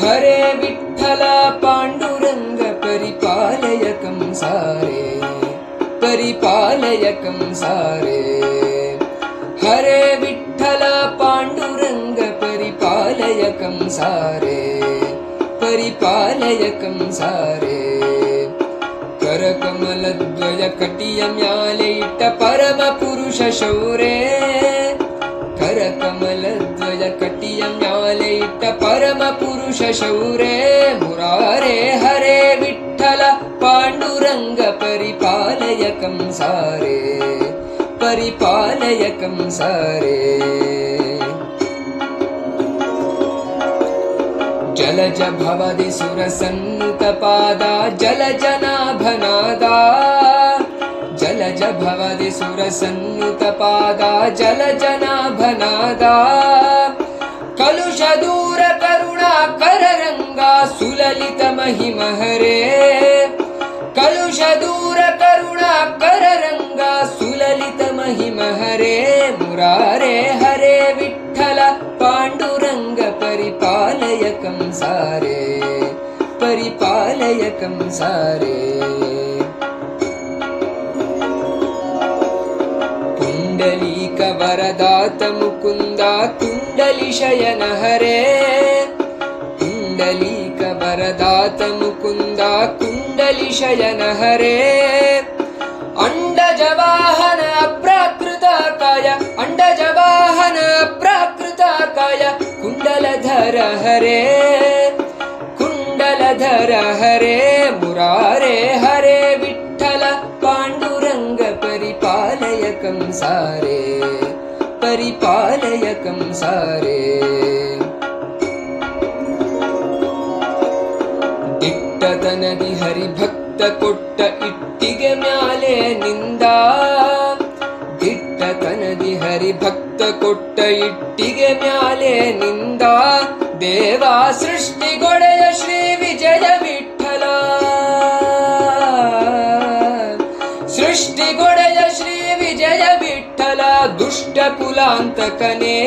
हरे विठ्ठल पांडुरंग परिपालय कंसारे, परिपालय कंसारे। हरे विठ्ठल पांडुरंग परिपालय कंसारे, परिपालय कंसारे। करकमलद्वय कटिय म्याले इट्ट परम पुरुष शौरे, करकमलद्वय कटिय म्याले इट्ट परम पुरुष शौरे। मुरारे हरे विठ्ठल पांडुरंग परिपालय कंसारे, परिपालय कंसारे। जलज भवदि सुरसन्नुतपादा जलजनाभनादा, जलज भवदि सुरसन्नुतपादा जलजनाभनादा। कलुष दूर करुणाकर रंगा सुललित महिमा हरे, कलुष दूर करुणाकर रंगा सुललित महिमा हरे। मुरारे हरे विठ्ठल पांडुरंग परिपालय कंसारे, परिपालय कंसारे। कुंडलीक वरदात मुकुंदा कुंडली शयन हरे, कुंडलीक वरदात मुकुंदा कुंडली शयन हरे। अंडज वाहन अप्राकृतकाय, अंडज वाहन अप्राकृतकाय कुंडलधर हरे, कुंडलधर हरे। मुरारे हरे विठ्ठल पांडुरंग परिपालय कंसारे, परिपालय कंसारे। दिट्टतनदि हरिभक्त ಕೊಟ್ಟ ಇಟ್ಟಿಗೆ ಮ್ಯಾಲೆ ನಿಂದ, ದಿಟ್ಟತನದಿ ಹರಿಭಕ್ತ ಕೊಟ್ಟ ಇಟ್ಟಿಗೆ ಮ್ಯಾಲೆ ನಿಂದ। ದೇವ ಸೃಷ್ಟಿಗೊಡೆಯ ಶ್ರೀ ವಿಜಯ ವಿಠಲ, ಸೃಷ್ಟಿಗೊಡೆಯ ಶ್ರೀ ವಿಜಯ ವಿಠಲ। ದುಷ್ಟ ಕುಲಾಂತಕನೇ,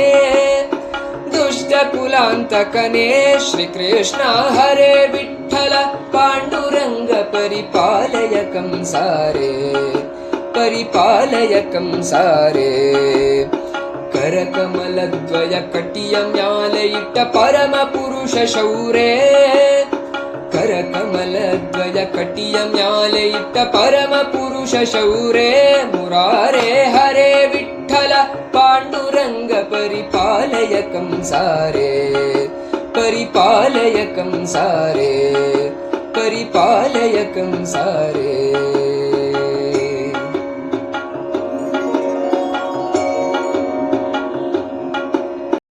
ದುಷ್ಟ ಕುಲಾಂತಕನೇ ಶ್ರೀ ಕೃಷ್ಣ ಹರೇ ವಿಠ್ಠಲ ಪಾಂಡುರಂಗ ಪರಿಪಾಲಯ ಕಂಸಾರೆ, ಪರಿಪಾಲಯ ಕಂಸಾರೆ। करकमलद्वय कटिय म्याले इट्ट परम पुरुष शौरे, करकमलद्वय कटिय म्याले इट्ट परम पुरुष शौरे। मुरारे हरे विठ्ठल पांडुरंग परिपालय कंसारे, परिपालय कंसारे, परिपालय कंसारे।